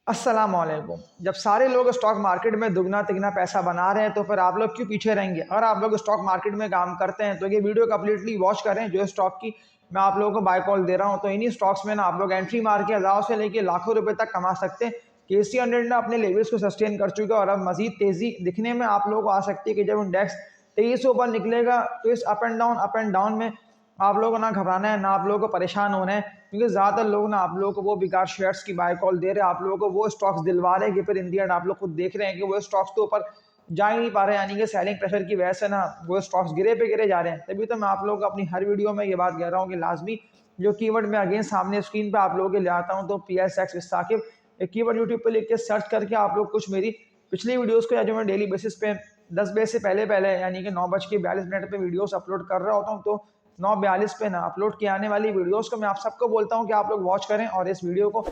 अस्सलामुअलैकुम। जब सारे लोग स्टॉक मार्केट में दुगना तिगना पैसा बना रहे हैं तो फिर आप लोग क्यों पीछे रहेंगे। अगर आप लोग स्टॉक मार्केट में काम करते हैं तो ये वीडियो कंप्लीटली वॉच करें। जो स्टॉक की मैं आप लोगों को बाय कॉल दे रहा हूं तो इन्हीं स्टॉक्स में ना आप लोग एंट्री मार के हज़ारों से लेके लाखों रुपए तक कमा सकते हैं। KC 100 ने अपने लेवल्स को सस्टेन कर चुका है और अब मजीद तेजी दिखने में आप लोगों को आ सकती है कि जब इंडेक्स 23 से ऊपर निकलेगा तो इस अप एंड डाउन में आप लोगों को ना घबराना है, ना आप लोगों को परेशान होना है, क्योंकि ज़्यादातर लोग ना आप लोगों को वो बेकार शेयर्स की बाय कॉल दे रहे हैं, आप लोगों को वो स्टॉक्स दिलवा रहे हैं कि फिर इन दी एंड आप लोग खुद देख रहे हैं कि वो स्टॉक्स तो ऊपर जा ही नहीं पा रहे हैं, यानी कि सेलिंग प्रेशर की वजह से ना वो स्टॉक्स गिरे पे गिरे जा रहे हैं। तभी तो मैं आप लोगों को अपनी हर वीडियो में ये बात कह रहा हूँ कि लाजमी जो कीवर्ड मैं अगेन सामने स्क्रीन पे आप लोगों के ले आता हूँ, तो PSX विस्ताकिब एक कीवर्ड यूट्यूब पे लिख के सर्च करके आप लोग कुछ मेरी पिछली वीडियोस को, या जो मैं डेली बेसिस पे 10 बजे से पहले पहले यानी कि 9:42 पे वीडियोस अपलोड कर रहा होता हूँ, तो 9:42 पे ना अपलोड किए आने वाली वीडियोस को मैं आप सबको बोलता हूँ कि आप लोग वॉच करें और इस वीडियो को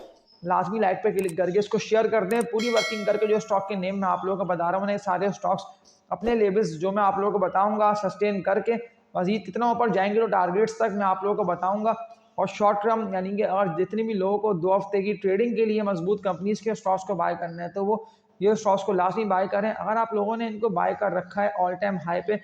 लाजमी लाइक पे क्लिक करके इसको शेयर कर दें। पूरी वर्किंग करके जो स्टॉक के नेम मैं आप लोगों को बता रहा हूँ ना, सारे स्टॉक्स अपने लेवल्स जो मैं आप लोगों को बताऊंगा सस्टेन करके मजीद कितना ऊपर जाएंगे तो टारगेट्स तक मैं आप लोगों को बताऊंगा। और शॉर्ट टर्म यानी कि अगर जितनी भी लोगों को 2 हफ्ते की ट्रेडिंग के लिए मजबूत कंपनीज के स्टॉक्स को बाय करना है तो वो ये स्टॉक्स को लाजमी बाय करें। अगर आप लोगों ने इनको बाय कर रखा है ऑल टाइम हाई पे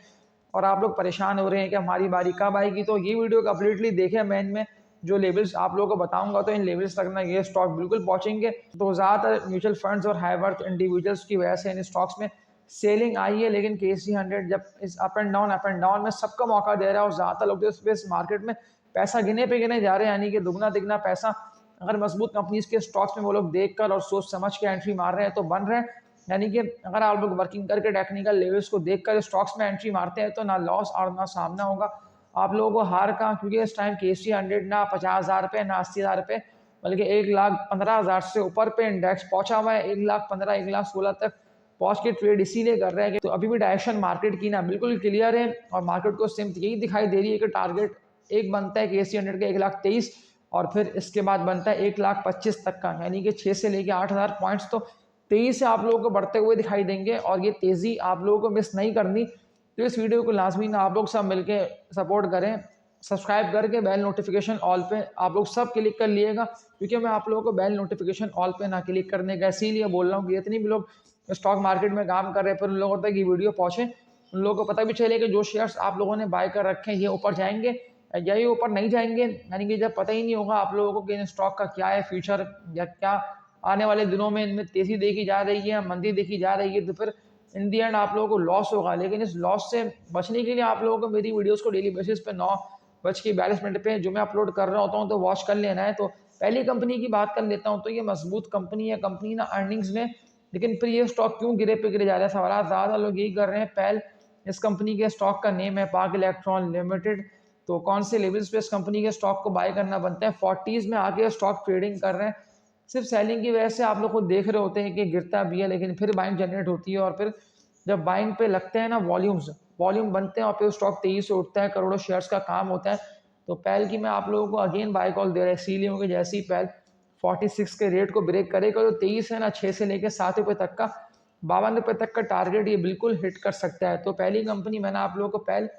और आप लोग परेशान हो रहे हैं कि हमारी बारी कब आएगी, तो ये वीडियो कंप्लीटली देखें। मैं इनमें जो लेवल्स आप लोगों को बताऊंगा तो इन लेवल्स तक ना ये स्टॉक बिल्कुल पहुंचेंगे। तो ज़्यादातर म्यूचुअल फंड्स और हाई वर्थ इंडिविजुअल्स की वजह से इन स्टॉक्स में सेलिंग आई है, लेकिन KC 100 जब इस अप एंड डाउन में सबका मौका दे रहा है और ज़्यादातर लोग तो इस मार्केट में पैसा गिने पे गिने जा रहे हैं, यानी कि दुगना तिगना पैसा अगर मजबूत कंपनीज के स्टॉक्स में वो लोग देखकर और सोच समझ के एंट्री मार रहे हैं तो बन रहे हैं। यानी कि अगर आप लोग वर्किंग करके टेक्निकल लेवल्स को देखकर स्टॉक्स में एंट्री मारते हैं तो ना लॉस और ना सामना होगा आप लोगों को हार का, क्योंकि इस टाइम KC 100 ना 50,000 पे ना 80,000 पे बल्कि 1,15,000 से ऊपर पे इंडेक्स पहुंचा हुआ है। 1,15,000 1,16,000 तक पहुंच के ट्रेड इसीलिए कर रहे हैं कि तो अभी भी डायरेक्शन मार्केट की ना बिल्कुल क्लियर है और मार्केट को सिर्फ यही दिखाई दे रही है कि टारगेट एक बनता है KC 100 का 1,23,000 और फिर इसके बाद बनता है 1,25,000 तक का, यानी कि 6 से लेकर 8,000 पॉइंट्स तो तेजी से आप लोगों को बढ़ते हुए दिखाई देंगे और ये तेज़ी आप लोगों को मिस नहीं करनी। तो इस वीडियो को लाजमी ना आप लोग सब मिलके सपोर्ट करें, सब्सक्राइब करके बेल नोटिफिकेशन ऑल पे आप लोग सब क्लिक कर लिएगा, क्योंकि मैं आप लोगों को बेल नोटिफिकेशन ऑल पे ना क्लिक करने का इसीलिए बोल रहा हूँ कि जितनी भी लोग स्टॉक मार्केट में काम कर रहे हैं फिर उन लोगों तक ये वीडियो पहुँचे, उन लोगों को पता भी चले कि जो शेयर्स आप लोगों ने बाय कर रखे हैं ये ऊपर जाएंगे या ये ऊपर नहीं जाएंगे। यानी कि जब पता ही नहीं होगा आप लोगों को कि इन स्टॉक का क्या है फ्यूचर या क्या आने वाले दिनों में इनमें तेज़ी देखी जा रही है, मंदी देखी जा रही है, तो फिर इन दी एंड आप लोगों को लॉस होगा। लेकिन इस लॉस से बचने के लिए आप लोगों को मेरी वीडियोस को डेली बेसिस पे 9:42 पे जो मैं अपलोड कर रहा होता हूँ तो वॉच कर लेना है। तो पहली कंपनी की बात कर लेता हूँ, तो ये मजबूत कंपनी है, कंपनी ना अर्निंग्स में, लेकिन फिर ये स्टॉक क्यों गिरे पे गिरे जा रहा है सवाल ज़्यादा लोग यही कर रहे हैं। पहल इस कंपनी के स्टॉक का नेम है पाक इलेक्ट्रॉन लिमिटेड। तो कौन से लेवल्स पे इस कंपनी के स्टॉक को बाय करना बनता है, 40s में आके स्टॉक ट्रेडिंग कर रहे हैं। सिर्फ सेलिंग की वजह से आप लोग खुद देख रहे होते हैं कि गिरता भी है लेकिन फिर बाइंग जनरेट होती है और फिर जब बाइंग पे लगते हैं ना वॉल्यूम बनते हैं और फिर स्टॉक तेजी से उठता है, करोड़ों शेयर्स का काम होता है। तो पहल की मैं आप लोगों को अगेन बाय कॉल दे रहा है इसीलिए होंगे जैसे ही पहल 46 के रेट को ब्रेक करेगा तो 23 है ना 6 से लेकर 7 रुपये तक का 52 रुपये तक का टारगेट ये बिल्कुल हिट कर सकता है। तो पहली कंपनी मैंने आप लोगों को पहल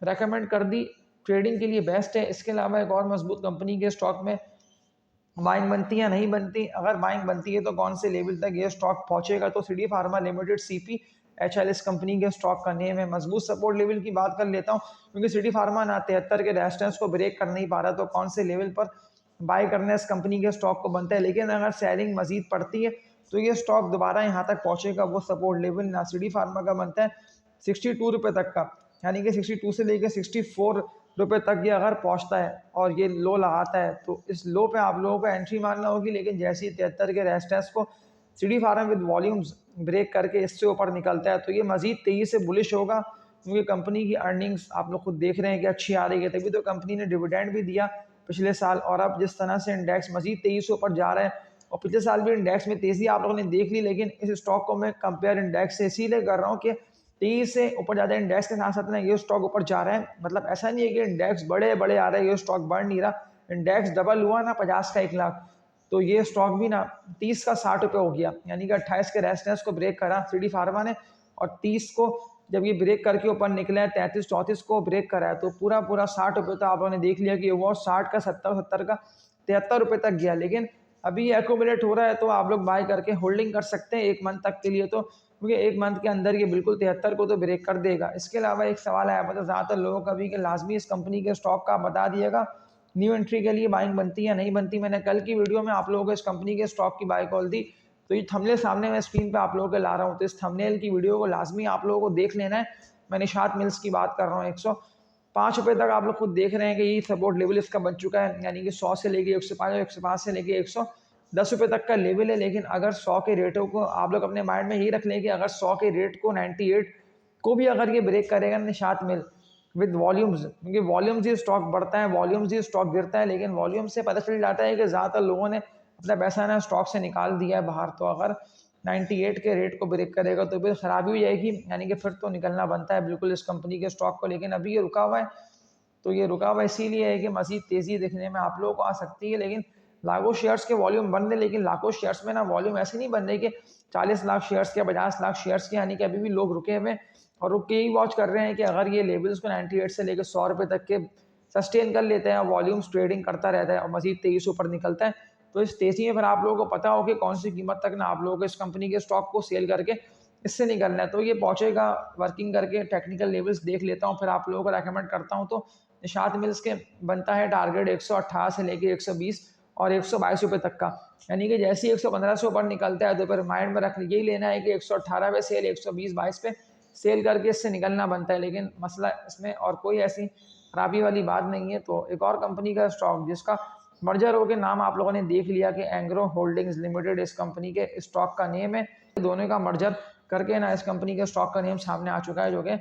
रेकमेंड कर दी, ट्रेडिंग के लिए बेस्ट है। इसके अलावा एक और मजबूत कंपनी के स्टॉक में बाइंग बनती है या नहीं बनती, अगर बाइंग बनती है तो कौन से लेवल तक ये स्टॉक पहुंचेगा, तो CD फार्मा लिमिटेड CPHL इस कंपनी के स्टॉक का नेम है। मजबूत सपोर्ट लेवल की बात कर लेता हूँ, क्योंकि CD फार्मा ना 73 के रेजिस्टेंस को ब्रेक कर नहीं पा रहा, तो कौन से लेवल पर बाय करना इस कंपनी के स्टॉक को बनता है। लेकिन अगर सेलिंग मजीद पड़ती है तो ये स्टॉक दोबारा यहाँ तक पहुंचेगा। वो सपोर्ट लेवल ना CD फार्मा का बनता है 62 रुपये तक का, यानी कि 62 से लेकर 64 रुपये तक ये अगर पहुंचता है और ये लो लगाता है तो इस लो पे आप लोगों को एंट्री मारना होगी। लेकिन जैसे ही 73 के रेजिस्टेंस को CD pharma with volumes break करके इससे ऊपर निकलता है तो ये मजीद तेजी से बुलिश होगा, क्योंकि कंपनी की अर्निंग्स आप लोग खुद देख रहे हैं कि अच्छी आ रही है। तभी तो कंपनी ने डिविडेंड भी दिया पिछले साल, और अब जिस तरह से इंडेक्स मजीद तेजी से ऊपर जा रहा है और पिछले साल भी इंडेक्स में तेजी आप लोगों ने देख ली। लेकिन इस स्टॉक को मैं कंपेयर इंडेक्स से इसीलिए कर रहा हूँ कि 30 से ऊपर ज़्यादा इंडेक्स के साथ साथ ना ये स्टॉक ऊपर जा रहा है। मतलब ऐसा नहीं है कि इंडेक्स बड़े बड़े आ रहे हैं ये स्टॉक बढ़ नहीं रहा। इंडेक्स डबल हुआ ना 50 का 1,00,000, तो ये स्टॉक भी ना 30 का 60 रुपये हो गया, यानी कि 28 के रेजिस्टेंस को ब्रेक करा CD फार्मा ने और 30 को जब ये ब्रेक करके ऊपर निकला है 33-34 को ब्रेक करा है तो पूरा 60 रुपये तो आप लोगों ने देख लिया कि वो 60 का 70 का 73 रुपये तक गया। लेकिन अभी ये एक्यूमुलेट हो रहा है तो आप लोग बाय करके होल्डिंग कर सकते हैं 1 मंथ तक के लिए, तो क्योंकि 1 मंथ के अंदर ये बिल्कुल 73 को तो ब्रेक कर देगा। इसके अलावा एक सवाल आया था ज़्यादातर लोगों का भी कि लाजमी इस कंपनी के स्टॉक का आप बता दिएगा न्यू एंट्री के लिए बाइंग बनती है या नहीं बनती। मैंने कल की वीडियो में आप लोगों को इस कंपनी के स्टॉक की बाय कॉल दी, तो ये थंबनेल सामने मैं स्क्रीन पे आप लोगों के ला रहा हूँ, तो इस थंबनेल की वीडियो को लाजमी आप लोगों को देख लेना है। मैं निशात मिल्स की बात कर रहा हूँ। 105 रुपये तक आप लोग खुद देख रहे हैं कि ये सपोर्ट लेवल इसका बन चुका है, यानी कि 100 से लेके 105 और 105 से लेके 110 रुपये तक का लेवल है। लेकिन अगर 100 के रेटों को आप लोग अपने माइंड में यही रख लें कि अगर 100 के रेट को 98 को भी अगर ये ब्रेक करेगा निशात मिल विद वॉल्यूम्स, क्योंकि वॉल्यूम्स ही स्टॉक बढ़ता है, वॉल्यूम्स ही स्टॉक गिरता है, लेकिन वॉल्यूम से पता चल जाता है कि ज़्यादातर लोगों ने अपना पैसा ना स्टॉक से निकाल दिया है बाहर। तो अगर 98 के रेट को ब्रेक करेगा तो फिर ख़राबी हो जाएगी, यानी कि फिर तो निकलना बनता है बिल्कुल इस कंपनी के स्टॉक को। लेकिन अभी ये रुका हुआ है, तो ये रुका हुआ इसीलिए है कि मज़ीद तेज़ी दिखने में आप लोगों को आ सकती है। लेकिन लाखों शेयर्स के वॉल्यूम बन रहे, लेकिन लाखों शेयर्स में ना वॉल्यूम ऐसे नहीं बन रहे कि 40 लाख शेयर्स के 50 लाख शेयर्स के, यानी कि अभी भी लोग रुके हुए और रुक के ही वॉच कर रहे हैं कि अगर ये लेवल्स को 98 से लेकर 100 रुपये तक के सस्टेन कर लेते हैं, वॉल्यूम्स ट्रेडिंग करता रहता है और मज़ीद तेज़ी से ऊपर निकलता है, तो इस तेज़ी में फिर आप लोगों को पता हो कि कौन सी कीमत तक ना आप लोगों को इस कंपनी के स्टॉक को सेल करके इससे निकलना है। तो ये पहुंचेगा वर्किंग करके, टेक्निकल लेवल्स देख लेता हूँ, फिर आप लोगों को रेकमेंड करता हूँ। तो निशात मिल्स के बनता है टारगेट 118 से लेके 120 और 122 रुपये तक का, यानी कि जैसे ही 115 से ऊपर निकलता है तो फिर माइंड में रख यही लेना है कि 118 पे सेल, 120-22 पे सेल करके इससे निकलना बनता है। लेकिन मसला इसमें और कोई ऐसी खराबी वाली बात नहीं है। तो एक और कंपनी का स्टॉक जिसका मर्जर हो के नाम आप लोगों ने देख लिया कि एंग्रो होल्डिंग्स लिमिटेड इस कंपनी के स्टॉक का नेम है। दोनों का मर्जर करके ना इस कंपनी के स्टॉक का नेम सामने आ चुका है, जो कि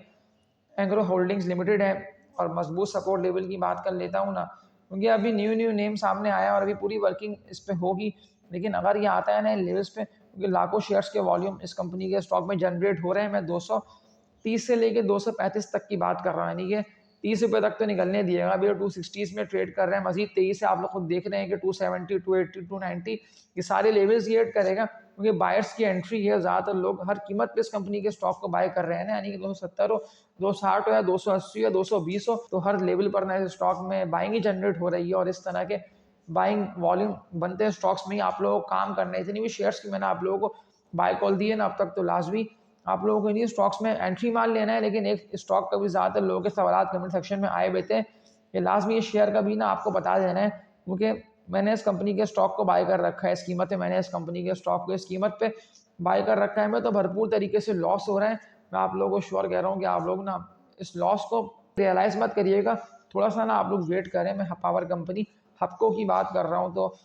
एंग्रो होल्डिंग्स लिमिटेड है। और मजबूत सपोर्ट लेवल की बात कर लेता हूँ ना, क्योंकि अभी न्यू नेम सामने आया और अभी पूरी वर्किंग इस पर होगी। लेकिन अगर ये आता है ना लेवल्स पे, क्योंकि लाखों शेयर्स के वॉल्यूम इस कंपनी के स्टॉक में जनरेट हो रहे हैं, मैं 230 से लेके 235 तक की बात कर रहा हूँ, यानी कि 30 रुपये तक तो निकलने दिएगा। अभी 260 में ट्रेड कर रहे हैं, मजीद तेजी से आप लोग खुद देख रहे हैं कि 270, 280, 290 ये सारे लेवल्स ये करेगा, क्योंकि बायर्स की एंट्री है। ज़्यादातर लोग हर कीमत पे इस कंपनी के स्टॉक को बाय कर रहे हैं ना, यानी कि 270 हो, 260 हो या 280 या 220 हो, तो हर लेवल पर ना इस स्टॉक में बाइंग ही जनरेट हो रही है। और इस तरह के बाइंग वॉल्यूम बनते हैं स्टॉक्स में ही आप लोगों को काम करना है। इतनी भी शेयर्स की मैंने आप लोगों को बाय कॉल दी है ना अब तक, तो लाजमी आप लोगों को इन्हीं स्टॉक्स में एंट्री मान लेना है। लेकिन एक स्टॉक का भी ज़्यादातर लोगों के सवाल कमेंट सेक्शन में आए हुए थे कि लाजमी इस शेयर का भी ना आपको बता देना है, क्योंकि मैंने इस कंपनी के स्टॉक को बाय कर रखा है इस कीमत पे, मैंने इस कंपनी के स्टॉक को इस कीमत पे बाय कर रखा है। मैं तो भरपूर तरीके से लॉस हो रहा है। मैं आप लोगों को श्योर कह रहा हूँ कि आप लोग ना इस लॉस को रियलाइज़ मत करिएगा, थोड़ा सा ना आप लोग वेट करें। मैं पावर कंपनी हपको की बात कर रहा हूँ। तो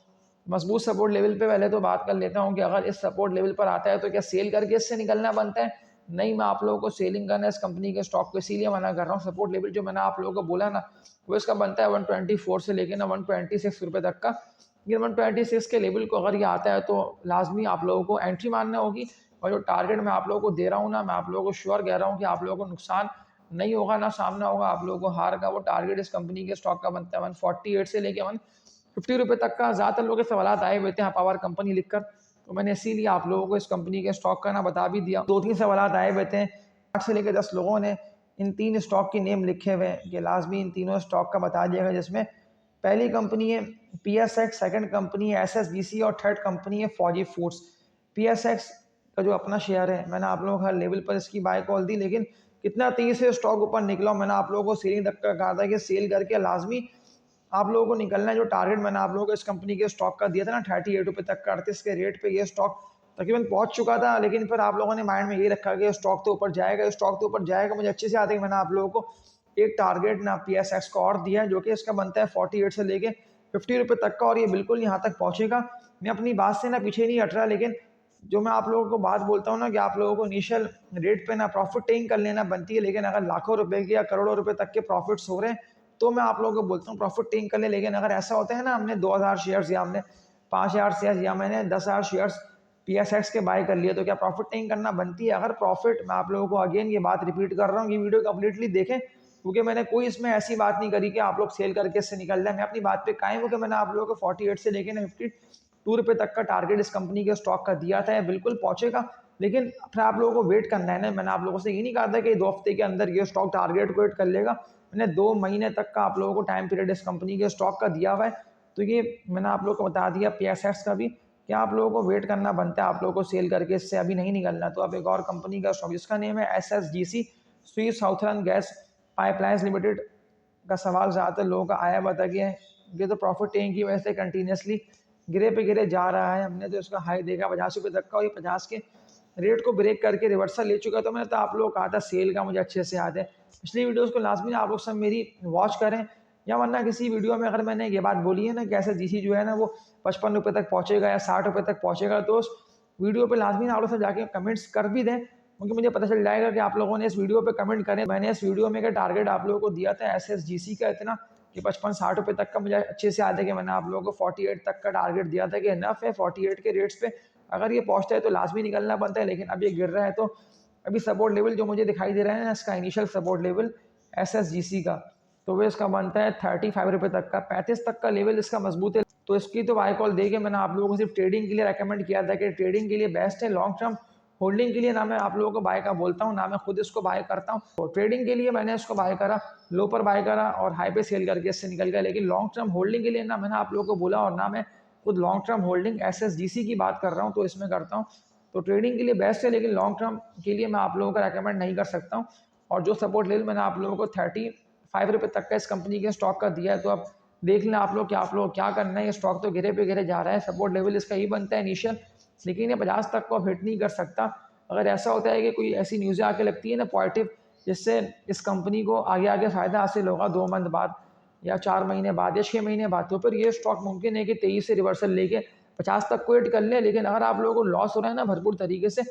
मजबूत सपोर्ट लेवल पे पहले तो बात कर लेता हूँ कि अगर इस सपोर्ट लेवल पर आता है तो क्या सेल करके इससे निकलना बनता है? नहीं, मैं आप लोगों को सेलिंग करना है इस कंपनी के स्टॉक को, इसीलिए मना कर रहा हूँ। सपोर्ट लेवल जो मैंने आप लोगों को बोला ना, वो इसका बनता है 124 से लेकर ना 126 रुपये तक का। ये 126 के लेवल को अगर ये आता है तो लाजमी आप लोगों को एंट्री मारना होगी। और जो टारगेट मैं आप लोगों को दे रहा हूँ ना, मैं आप लोगों को श्योर कह रहा हूँ कि आप लोगों को नुकसान नहीं होगा ना सामना होगा आप लोगों को हार का। वो टारगेट इस कंपनी के स्टॉक का बनता है 148 से लेकर 150 रुपये तक का। ज़्यादातर लोगों के सवाल आए हुए थे पावर कंपनी लिखकर, तो मैंने इसीलिए आप लोगों को इस कंपनी के स्टॉक का ना बता भी दिया। 2-3 सवाल आए हुए थे, 8 से लेकर 10 लोगों ने इन 3 स्टॉक के नेम लिखे हुए हैं कि लाजमी इन तीनों स्टॉक का बता दिया गया, जिसमें पहली कंपनी है PSX, सेकंड कंपनी है SSBC और थर्ड कंपनी है फौजी फूड्स। PSX का जो अपना शेयर है, मैंने आप लोगों को हर लेवल पर इसकी बाय कॉल दी, लेकिन कितना तेजी से स्टॉक ऊपर निकला। मैंने आप लोगों को सेलिंग तक का कहा था कि सेल करके लाजमी आप लोगों को निकलना है। जो टारगेट मैंने आप लोगों को इस कंपनी के स्टॉक का दिया था ना 38 रुपये तक का, 38 के रेट पे ये स्टॉक तकरीबन पहुंच चुका था। लेकिन फिर आप लोगों ने माइंड में ये रखा कि स्टॉक तो ऊपर जाएगा, स्टॉक तो ऊपर जाएगा। मुझे अच्छे से आता है, मैंने आप लोगों को एक टारगेट ना PSX का और दिया है, जो कि इसका बनता है 48 से लेके 50 रुपये तक का, और ये बिल्कुल यहाँ तक पहुँचेगा। मैं अपनी बात से ना पीछे नहीं हट रहा, लेकिन जो मैं आप लोगों को बात बोलता हूँ ना कि आप लोगों को इनिशियल रेट पे ना प्रॉफिट टेकिंग कर लेना बनती है। लेकिन अगर लाखों रुपए के या करोड़ों रुपए तक के प्रॉफिट्स हो रहे हैं तो मैं आप लोगों को बोलता हूँ प्रॉफिट टेकिंग कर ले। लेकिन अगर ऐसा होता है ना, हमने 2000 शेयर्स या हमने 5000 शेयर्स या मैंने 10,000 शेयर्स PSX के बाय कर लिए, तो क्या प्रॉफिट टेकिंग करना बनती है? अगर प्रॉफिट, मैं आप लोगों को अगेन ये बात रिपीट कर रहा हूँ, ये वीडियो कंप्लीटली देखें, क्योंकि मैंने कोई इसमें ऐसी बात नहीं करी कि आप लोग सेल करके इससे निकल जाए। मैं अपनी बात पे कायम हूँ कि मैंने आप लोगों को 48 से लेके ना 52 रुपये तक का टारगेट इस कंपनी के स्टॉक का दिया था, बिल्कुल पहुंचेगा। लेकिन फिर आप लोगों को वेट करना है ना। मैंने आप लोगों से ये नहीं कहा था कि 2 हफ्ते के अंदर ये स्टॉक टारगेट को वेट कर लेगा। मैंने 2 महीने तक का आप लोगों को टाइम पीरियड इस कंपनी के स्टॉक का दिया हुआ है। तो ये मैंने आप लोगों को बता दिया PSX का भी, कि आप लोगों को वेट करना बनता है, आप लोगों को सेल करके इससे अभी नहीं निकलना। तो अब एक और कंपनी का स्टॉक जिसका नेम है SSGC, sweet southern gas pipelines limited का सवाल ज़्यादातर लोगों का आया बता कि ये तो प्रॉफिट टेकिंग की वजह से कंटिन्यूसली गिरे पे गिरे जा रहा है। हमने तो इसका हाई देखा 50 रुपये तक का, और ये 50 के रेट को ब्रेक करके रिवर्सल ले चुका। तो मैंने तो आप लोगों को कहा था सेल का, मुझे अच्छे से याद है। पिछली वीडियोस को लाजमी आप लोग सब मेरी वॉच करें, या वरना किसी वीडियो में अगर मैंने ये बात बोली है ना कि SSGC जो है ना वो 55 रुपये तक पहुँचेगा या 60 रुपये तक पहुँचेगा, तो उस वीडियो पर लाजमी आप लोग सब जाके कमेंट्स कर भी दें, क्योंकि मुझे पता चल जाएगा कि आप लोगों ने इस वीडियो पे कमेंट करें। मैंने इस वीडियो में का टारगेट आप लोगों को दिया था SSGC का इतना कि 55-60 रुपये तक का, मुझे अच्छे से याद है कि मैंने आप लोगों को 48 तक का टारगेट दिया था कि इनफ है 48 के रेट्स पे अगर ये पहुंचता है तो लाजमी निकलना बनता है। लेकिन अब ये गिर रहा है, तो अभी सपोर्ट लेवल जो मुझे दिखाई दे रहा है ना, इसका इनिशियल सपोर्ट लेवल SSGC का, तो वो इसका बनता है 35 रुपये तक का। 35 तक का लेवल इसका मजबूत है, तो इसकी तो बाय कॉल दे के मैंने आप लोगों को सिर्फ ट्रेडिंग के लिए रेकमेंड किया था कि ट्रेडिंग के लिए बेस्ट है। लॉन्ग टर्म होल्डिंग के लिए ना मैं आप लोगों को बाय का बोलता हूँ, ना मैं खुद इसको बाय करता हूँ। तो ट्रेडिंग के लिए मैंने इसको बाय करा, लो पर बाय करा और हाई पे सेल करके इससे निकल गया। लेकिन लॉन्ग टर्म होल्डिंग के लिए ना मैंने आप लोगों को बोला, और ना मैं खुद लॉन्ग टर्म होल्डिंग SSGC की बात कर रहा हूँ, तो इसमें करता हूँ। तो ट्रेडिंग के लिए बेस्ट है, लेकिन लॉन्ग टर्म के लिए मैं आप लोगों को रेकमेंड नहीं कर सकता हूँ। और जो सपोर्ट लेवल मैंने आप लोगों को 35 रुपये तक का इस कंपनी के स्टॉक का दिया है, तो अब देख लें आप लोग क्या करना है। ये स्टॉक तो गिरे पे गिरे जा रहा है, सपोर्ट लेवल इसका ही बनता है इनिशियल, लेकिन ये 50 तक को हिट नहीं कर सकता। अगर ऐसा होता है कि कोई ऐसी न्यूज़ें आके लगती है ना पॉजिटिव, जिससे इस कंपनी को आगे आगे फ़ायदा हासिल होगा 2 मंथ बाद या 4 महीने बाद या 6 महीने बाद, तो फिर ये स्टॉक मुमकिन है कि 23 से रिवर्सल लेके 50 तक को हिट कर ले। लेकिन अगर आप लोगों को लॉस हो रहा है ना भरपूर तरीके से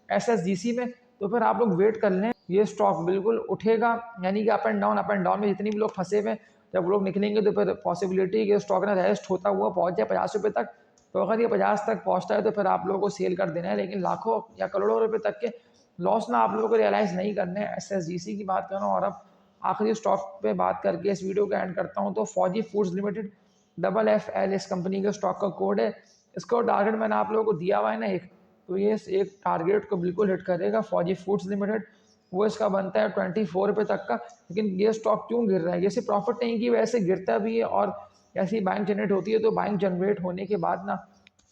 SSGC में, तो फिर आप लोग वेट कर लें, ये स्टॉक बिल्कुल उठेगा। यानी कि अप एंड डाउन में जितनी भी लोग फंसे हुए, जब लोग निकलेंगे तो फिर पॉसिबिलिटी कि स्टॉक ना रेस्ट होता हुआ पहुंच जाए 50 रुपये तक। तो अगर ये 50 तक पहुंचता है तो फिर आप लोगों को सेल कर देना है, लेकिन लाखों या करोड़ों रुपए तक के लॉस ना आप लोगों को रियलाइज़ नहीं करने हैं। SSGC की बात कर रहा हूँ। और अब आखिरी स्टॉक पे बात करके इस वीडियो को एंड करता हूँ। तो फौजी फूड्स लिमिटेड FFL इस कंपनी का स्टॉक का कोड है। इसका टारगेट मैंने आप लोगों को दिया हुआ है ना एक, तो ये एक टारगेट को बिल्कुल हिट करेगा फौजी फूड्स लिमिटेड। वो इसका बनता है 24 रुपये तक का। लेकिन ये स्टॉक क्यों गिर रहा है? ये सिर्फ प्रॉफिट टेकिंग की वजह से गिरता भी है, और ऐसी बाइंग जनरेट होती है, तो बाइंग जनरेट होने के बाद ना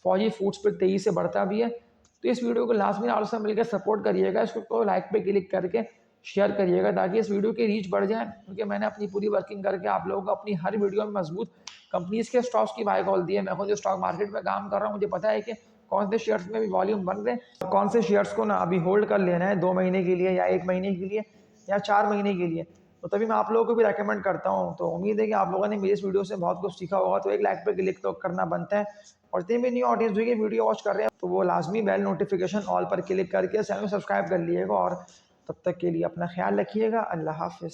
फौजी फूड्स पर तेज़ी से बढ़ता भी है। तो इस वीडियो को लास्ट में आप सब मिलकर सपोर्ट करिएगा, इसको लाइक पे क्लिक करके शेयर करिएगा ताकि इस वीडियो की रीच बढ़ जाए, क्योंकि मैंने अपनी पूरी वर्किंग करके आप लोगों को अपनी हर वीडियो में मजबूत कंपनीज के स्टॉक्स की बाय कॉल दी है। मैं खुद जो स्टॉक मार्केट में काम कर रहा हूँ, मुझे पता है कि कौन से शेयर्स में भी वॉल्यूम बन रहे हैं, कौन से शेयर्स को ना अभी होल्ड कर लेना है 2 महीने के लिए या 1 महीने के लिए या 4 महीने के लिए। तो तभी मैं आप लोगों को भी रेकमेंड करता हूँ। तो उम्मीद है कि आप लोगों ने मेरी इस वीडियो से बहुत कुछ सीखा होगा। तो एक लाइक पे क्लिक तो करना बनता है, और जितने भी न्यू ऑडियंस जो वीडियो वॉच कर रहे हैं, तो वो लाजमी बेल नोटिफिकेशन ऑल पर क्लिक करके चैनल को सब्सक्राइब कर लीजिएगा। और तब तक के लिए अपना ख्याल रखिएगा। अल्लाह हाफिज़।